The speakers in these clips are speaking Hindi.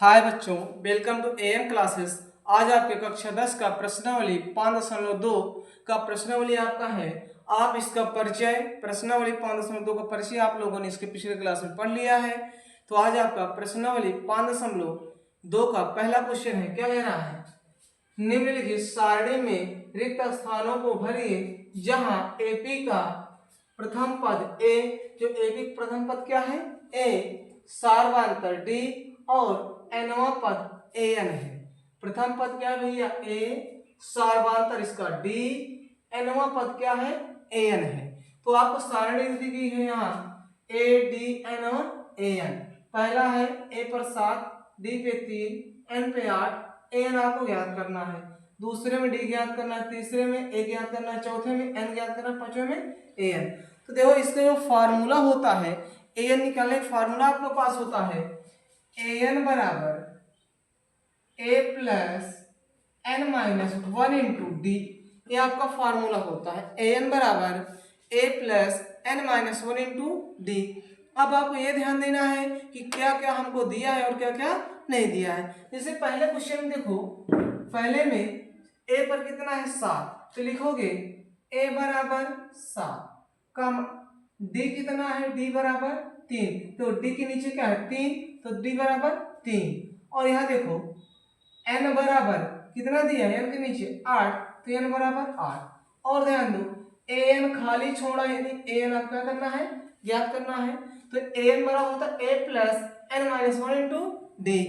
हाय बच्चों, वेलकम टू एएम क्लासेस। आज आपके कक्षा 10 का प्रश्नावली 5.2 का प्रश्नावली आपका है। आप इसका परिचय प्रश्नावली 5.2 का परिचय आप लोगों ने इसके पिछले क्लास में पढ़ लिया है। तो आज आपका प्रश्नावली 5.2 का पहला क्वेश्चन है। क्या कह रहा है? निम्नलिखित सारणी में रिक्त स्थानों को भरिए जहां एपी का प्रथम पद ए, जो एपी प्रथम पद क्या है? ए, सार्वधातुक डी और एनवा पद एन है। प्रथम पद क्या है भैया? ए, सार्वधातुक इसका डी, एनवा पद क्या है? एन है। तो आपको सारणी दी गई है यहाँ ए डी एन और एन। पहला है ए पर 7, डी पे 3, एन पे 8, एन आपको ज्ञात करना है। दूसरे में डी ज्ञात करना है, तीसरे में ए ज्ञात करना है, चौथे में एन ज्ञात करना है, पांचवें में एन। तो देखो इसका जो फार्मूला होता है एन निकालने का फार्मूला आपके पास होता है एन बराबर a plus n minus 1 into d. ये आपका फार्मूला होता है एन बराबर a plus n minus 1 into d. अब आपको ये ध्यान देना है कि क्या क्या हमको दिया है और क्या क्या नहीं दिया है। जैसे पहले क्वेश्चन में देखो, पहले में ए पर कितना है? 7, तो लिखोगे ए बराबर 7 कम डी कितना है? डी बराबर 3, तो डी के नीचे क्या है? 3, तो डी बराबर 3। और यहाँ देखो एन बराबर कितना दिया है? एन के नीचे 8, तो एन बराबर 8। और ध्यान दो ए एन खाली छोड़ा, यानी ए एन आप क्या करना है? ज्ञात करना है। तो ए एन बराबर होता है a plus n minus 1 into d.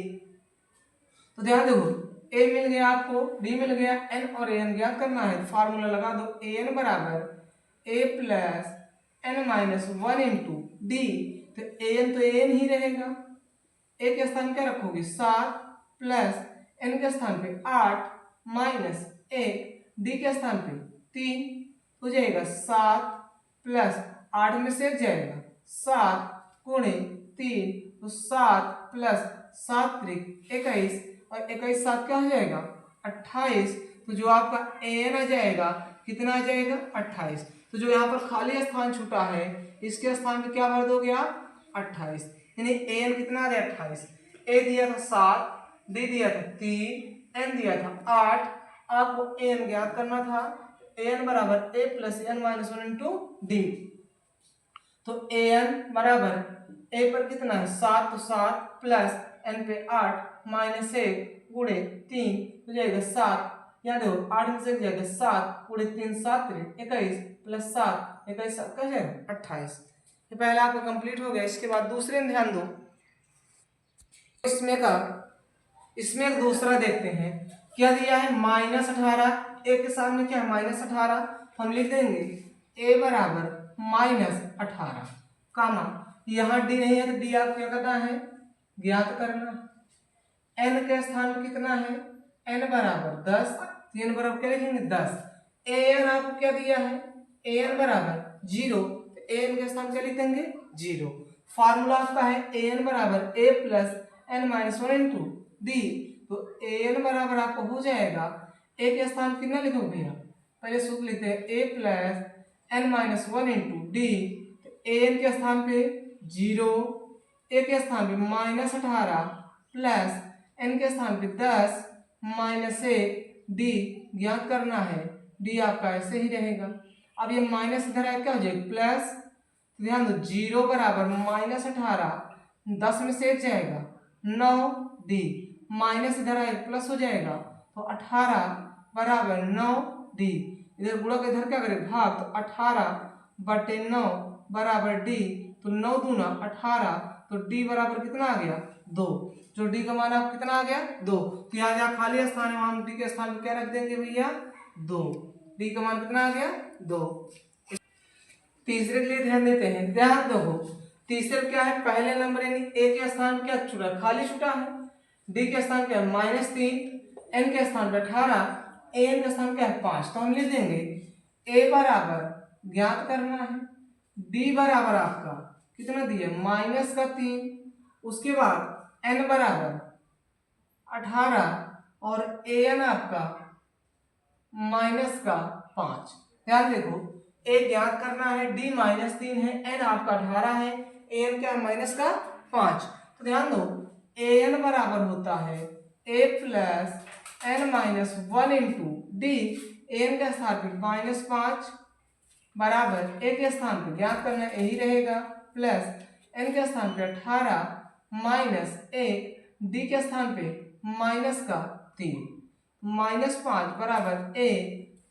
तो ध्यान देखो ए मिल गया आपको, डी मिल गया, एन और एन ज्ञात करना है। फार्मूला लगा दो ए एन बराबर a plus n minus 1 into d. तो एन तो एन ही रहेगा, ए के स्थान क्या रखोगे? 7 प्लस एन के स्थान पे 8 माइनस 1, डी के स्थान पे 3 हो जाएगा 7 प्लस 8 में से जाएगा 7 गुणे 3, तो 7 प्लस 7 त्रिक 21 और 21 7 क्या हो जाएगा? 28। तो जो आपका एन आ जाएगा कितना आ जाएगा? 28। तो जो यहाँ पर खाली स्थान छूटा है इसके स्थान पे क्या भर दोगे आप? 28, यानी एन कितना आ गया? 28। ए दिया था 7, डी दिया था 3, एन दिया था 8। आपको एन ज्ञात करना था। एन बराबर a plus n minus 1 into d. तो एन बराबर ए पर कितना है? 7, तो 7 प्लस एन पे 8 माइनस 1 गुणे 3 हो जाएगा 7। यहाँ देखो 8 में से जाएगा 7 गुणे 3 7 21 प्लस 7 21 7 क्या जाएगा? 28। ये पहला आपका कंप्लीट हो गया। इसके बाद दूसरे में ध्यान दो, इसमें एक दूसरा देखते हैं। क्या दिया है? -18। ए के सामने क्या है? -18। हम लिख देंगे ए बराबर -18 कामा, यहाँ डी नहीं है तो डी आप क्या करना है? ज्ञात करना। एन के स्थान पर कितना है? एन बराबर 10, तो एन बराबर क्या लिखेंगे? 10। ए एन आपको क्या दिया है? ए एन बराबर 0, तो ए एन के स्थान क्या लिख देंगे? 0। फार्मूला आपका है ए एन बराबर a plus n minus 1 into d. तो ए एन बराबर आपको हो जाएगा, ए के स्थान कितना लिखोगे भैया? पहले सूत्र लिखते हैं a plus n minus 1 into d. तो ए एन के स्थान पे 0, ए के स्थान पे -18 प्लस एन के स्थान पे 10 माइनस 1 डी ज्ञात करना है। डी आपका ऐसे ही रहेगा। अब ये माइनस इधर आया क्या हो जाएगा? प्लस। तो ध्यान दो 0 बराबर -18, 10 में से जाएगा 9 डी, माइनस इधर आएगा प्लस हो जाएगा, तो 18 बराबर 9 डी। इधर गुणा का इधर क्या करें? भाग, तो 18/9 बराबर डी। तो 9 दूना 18, तो डी बराबर कितना आ गया? 2। जो डी का मान आप कितना आ गया? 2। तो यहाँ जहाँ खाली स्थान है वहां डी के स्थान पर क्या रख देंगे भैया? 2। डी का मान कितना आ गया? 2। तीसरे के लिए ध्यान देते हैं। ध्यान दो तीसरे क्या है? पहले नंबर यानी ए के स्थान क्या छूटा? खाली छूटा है। डी के स्थान क्या है? -3, एन के स्थान पर 18, एन के स्थान क्या है? 5। तो हम लिख देंगे ए बराबर ज्ञात करना है, डी बराबर आपका कितना दिया? -3, उसके बाद एन बराबर 18 और ए एन आपका -5। ध्यान देखो ए ज्ञात करना है, डी -3 है, एन आपका 18 है, एन क्या? -5। तो ध्यान दो ए एन बराबर होता है a plus n minus one into d. N के स्थान पे -5 बराबर ए के स्थान पे ज्ञात करना यही रहेगा, प्लस एन के स्थान पे 18 माइनस 1 डी के स्थान पे -3 -5 बराबर ए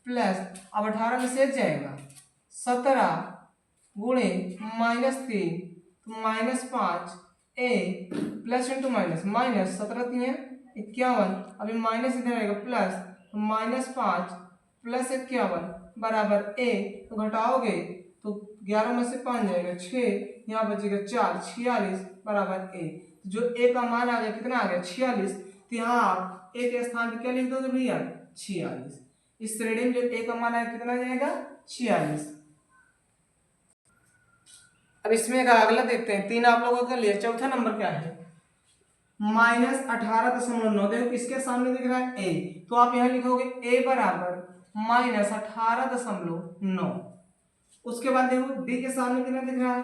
प्लस, अब 18 में से जाएगा 17 गुणे -3 -5 ए प्लस इंटू माइनस 17 3 51, अभी माइनस इधर आएगा प्लस, -5 प्लस 51 बराबर ए, तो घटाओगे तो 11 में से 5 जाएगा 6, यहाँ बचेगा 4, 46 बराबर ए। जो ए का मान आ गया कितना आ गया 46, तो यहाँ आप ए के स्थान पे क्या लिख दोगे भैया 46। इस श्रेणी में जो ए का मान आया कितना जाएगा 46। अब इसमें अगला देखते हैं, 3 आप लोगों का लिया। चौथा नंबर क्या है -18.9। देखो किसके सामने दिख रहा है ए, तो आप यहाँ लिखोगे ए बराबर -18.9। उसके बाद देखो डी के सामने कितना दिख रहा है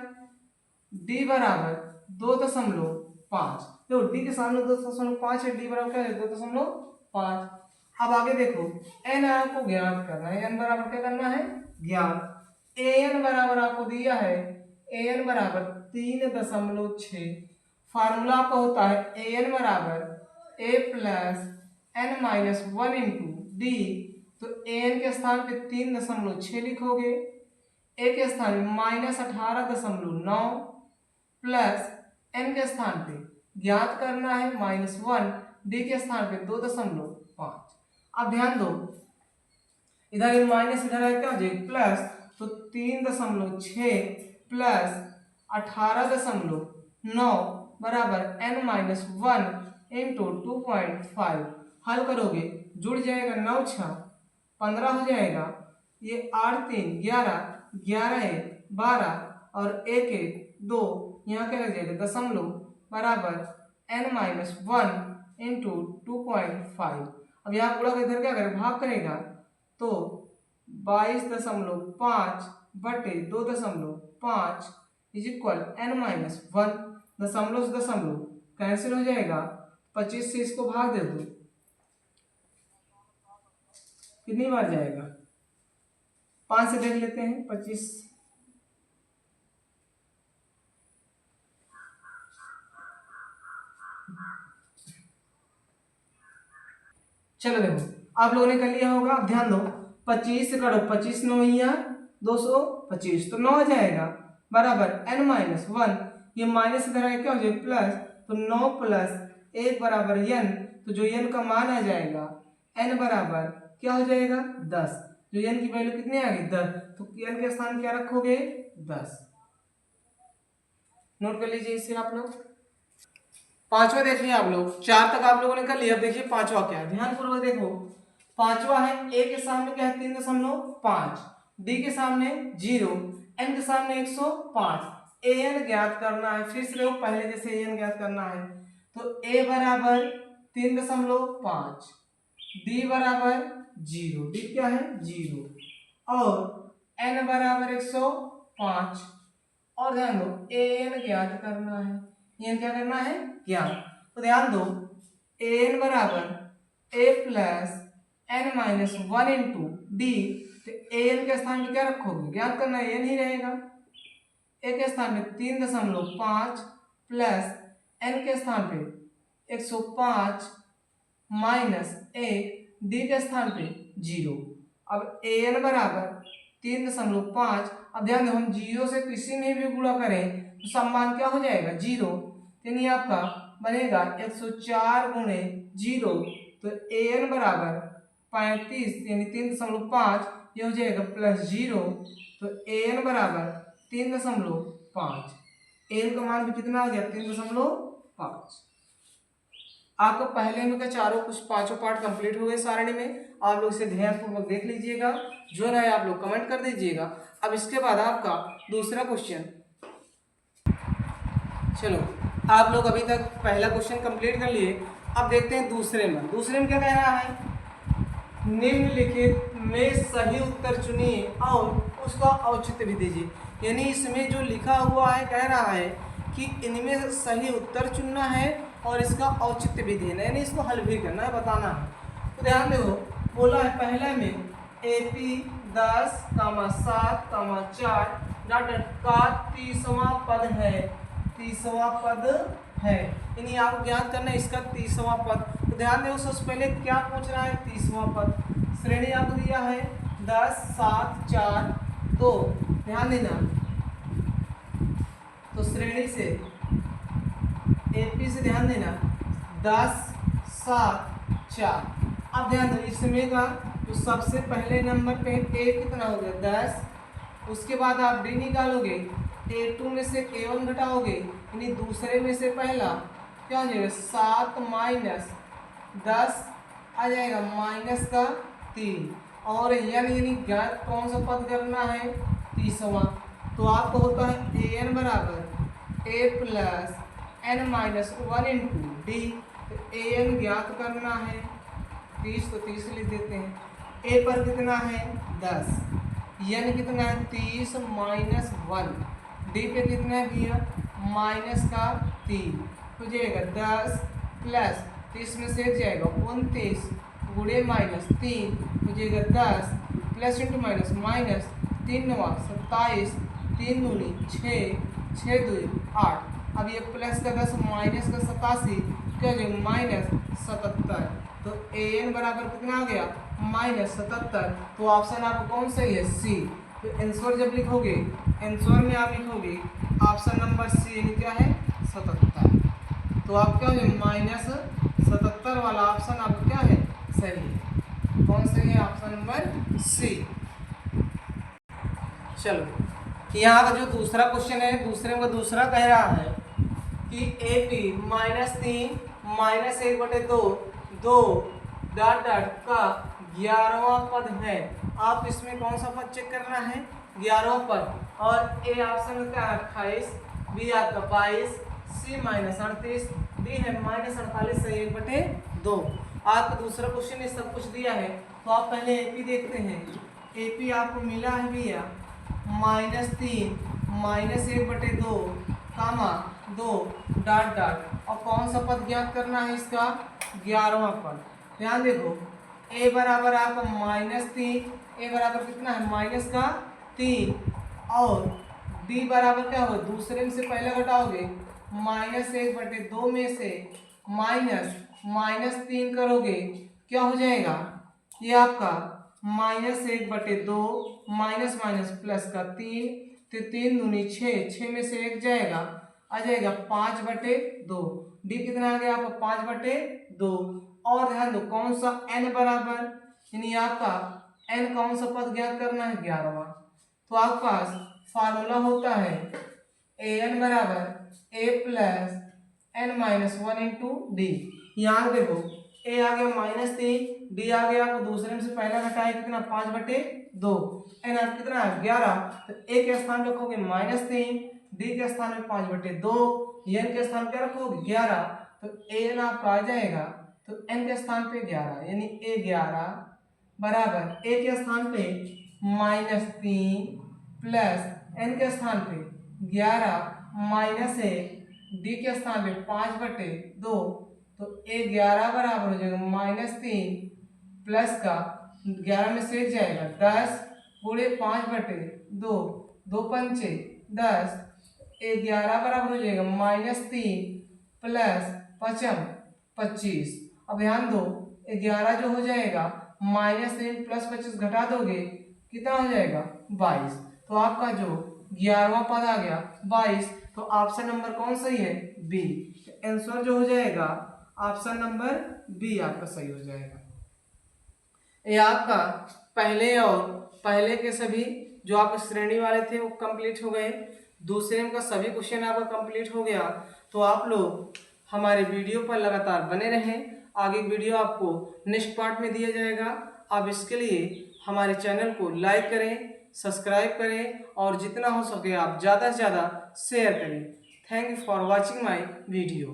डी बराबर 2.5। देखो डी के सामने 2.5 है, डी बराबर क्या है 2.5। अब आगे देखो एन आपको ज्ञात करना है, एन बराबर क्या करना है ज्ञात। ए एन बराबर आपको दिया है ए एन बराबर 3.6। फार्मूला आपका होता है ए एन बराबर a plus n minus 1 into d. तो ए एन के स्थान पे 3.6 लिखोगे, ए के स्थान पे -18.9 प्लस एन के स्थान पे ज्ञात करना है -1, डी के स्थान पे 2.5। अब ध्यान दो इधर माइनस इधर है क्या प्लस, तो 3.6 प्लस 18.9 बराबर n-1 इंटू 2.5। हल करोगे जुड़ जाएगा 9 6 15 हो जाएगा, ये 8 3 11 11 1 12 और 1 1 2, यहाँ क्या लग जाएगा दशमलव बराबर n-1 इंटू 2.5। अब यहाँ पूरा इधर क्या करेगा भाग करेगा, तो 22.5 बटे 2.5 इज इक्वल n-1। दशमलव से दशमलव कैंसिल हो जाएगा, 25 से इसको भाग दे दो, कितनी बार जाएगा 5 से देख लेते हैं 25। चलो देखो आप लोगों ने कर लिया होगा। अब ध्यान दो 25 से करो, 25 9 225, तो 9 आ जाएगा बराबर n-1। ये माइनस इधर आएगा क्या हो जाएगा प्लस, तो 9 प्लस 1 बराबर n। तो जो n का मान आ जाएगा n बराबर क्या हो जाएगा 10। जो n की वैल्यू कितनी आ गई 10, तो n के स्थान क्या रखोगे 10। नोट कर लीजिए इसे आप लोग। पांचवा देखिए आप लोग, 4 तक आप लोगों ने कर लिया। अब देखिए पांचवा क्या है, ध्यान पूर्वक देखो। पांचवा है a के सामने क्या है 3.5, d के सामने 0, n के सामने 105। an ज्ञात करना है, फिर से देखो पहले जैसे an ज्ञात करना है, तो a बराबर 3.5, d बराबर 0, d क्या है 0, और n बराबर 105। और ध्यान दो an ज्ञात करना है, an क्या करना है ज्ञात। तो ध्यान दो an बराबर a plus n-1 into d. तो an के स्थान पे क्या रखोगे ज्ञात करना है n ही रहेगा, a के स्थान पे 3.5 प्लस n के स्थान पे 105 माइनस 1, d के स्थान पे 0। अब an बराबर 3.5। अब ध्यान दो हम 0 से किसी में भी गुणा करें तो सम्मान क्या हो जाएगा 0, यानी आपका बनेगा 104 गुणे 0। तो an बराबर 35 यानी 3.5, ये हो जाएगा प्लस 0। तो an बराबर 3.5, an का मान भी कितना आ गया 3.5। आपको पहले में का चारों कुछ पांचों पार्ट कंप्लीट हो गए सारणी में। आप लोग इसे ध्यानपूर्वक देख लीजिएगा, जो है आप लोग कमेंट कर दीजिएगा। अब इसके बाद आपका दूसरा क्वेश्चन, चलो आप लोग अभी तक पहला क्वेश्चन कंप्लीट कर लिए। अब देखते हैं दूसरे में। दूसरे में क्या कह रहा है, निम्नलिखित में सही उत्तर चुनिए और उसका औचित्य भी दीजिए। यानी इसमें जो लिखा हुआ है कह रहा है कि इनमें सही उत्तर चुनना है और इसका औचित्य भी देना है, यानी इसको हल भी करना है, बताना है। तो ध्यान दो, बोला है पहले में AP 10, 7, 4 डॉट का 30वां पद है, 30वां पद है, यानी आप ज्ञात करना है इसका 30वां पद। तो ध्यान दो, सबसे पहले क्या पूछ रहा है, 30वां पद। श्रेणी आपको दिया है 10, 7, 4, 2। ध्यान देना, तो श्रेणी से AP से ध्यान देना 10, 7, 4। अब ध्यान दो, इसमें का जो सबसे पहले नंबर पे A कितना हो गया 10, उसके बाद आप D निकालोगे, A2 में से A1 घटाओगे, यानी दूसरे में से पहला क्या हो जाएगा 7 माइनस 10 आ जाएगा माइनस का 3, और यानी ज्ञात कौन सा पद करना है 30वां। तो आपको होता है AN बराबर A plus N minus 1 into D। तो AN ज्ञात करना है 30, तो 30 लिख देते हैं। A पर कितना है 10, N कितना है 30 माइनस 1, D पे कितना है भैया माइनस का 3, हो जाएगा 10 प्लस 30 में से जाएगा 29 गुणे माइनस 3, हो जाएगा 10 प्लस इंटू माइनस माइनस 3 9 27, 3 दूनी 6, 6 2 8। अब ये प्लस का 10 माइनस का 87, क्या हो जाएगा माइनस 77। तो AN बराबर कितना आ गया माइनस 77। तो ऑप्शन आपका कौन सही है C। तो आंसर जब लिखोगे, आंसर में आप लिखोगे ऑप्शन नंबर C, यानी क्या है 77। तो आप क्या हो जाएगा माइनस 77 वाला ऑप्शन आपका क्या है सही है। कौन सही है ऑप्शन नंबर C। चलो यहाँ का जो दूसरा क्वेश्चन है, दूसरे में दूसरा कह रहा है कि AP -3 -1/2 2 डॉट डॉट का 11वां पद है। आप इसमें कौन सा पद चेक करना है 11वां पद, और A ऑप्शन का 28, B आपका 22, C -38, D है -48 से 1/2। आपको दूसरा क्वेश्चन ये सब कुछ दिया है, तो आप पहले AP देखते हैं। AP आपको मिला है भैया -3 -1/2 2 डॉट डॉट, और कौन सा पद ज्ञात करना है इसका 11वां पद। ध्यान देखो, A बराबर आपका -3, A बराबर कितना है माइनस का 3, और D बराबर क्या होगा दूसरे में से पहले घटाओगे -1/2 में से -3 करोगे, क्या हो जाएगा ये आपका -1/2 माइनस माइनस प्लस का 3, तो 3 दूनी 6, 6 में से 1 जाएगा, आ जाएगा 5/2। D कितना आ गया आपका 5/2। और ध्यान दो कौन सा N बराबर, यानी आपका N कौन सा पद ज्ञात करना है 11वां। तो आपके पास फार्मूला होता है AN बराबर A plus N minus 1 into D। यहाँ देखो A आ गया -3, D आ गया आपको दूसरे में से पहला घटाया कितना 5/2, N आप कितना है 11। तो A के स्थान पे रखोगे -3, D के स्थान पे 5/2, N के स्थान पे रखोगे 11, तो AN आपका आ जाएगा, तो N के स्थान पे 11, यानी A 11 बराबर A के स्थान पे -3 प्लस N के स्थान पे 11 माइनस 1, D के स्थान पे 5/2, तो A 11 बराबर हो जाएगा -3 प्लस का 11 में से जाएगा 10 गुणे 5/2, 2 पंचे 10, A 11 बराबर हो जाएगा -3 प्लस 5 25। अब ध्यान दो 11 जो हो जाएगा -3 प्लस 25 घटा दोगे कितना हो जाएगा 22। तो आपका जो 11वां पद आ गया 22। तो ऑप्शन नंबर कौन सही है बी। आंसर जो हो जाएगा ऑप्शन नंबर बी आपका सही हो जाएगा। ये आपका पहले और पहले के सभी जो आपके श्रेणी वाले थे वो कंप्लीट हो गए। दूसरे का सभी क्वेश्चन आपका कंप्लीट हो गया। तो आप लोग हमारे वीडियो पर लगातार बने रहें। आगे वीडियो आपको नेक्स्ट पार्ट में दिया जाएगा। आप इसके लिए हमारे चैनल को लाइक करें, सब्सक्राइब करें और जितना हो सके आप ज़्यादा से ज़्यादा शेयर करें। Thank you for watching my video.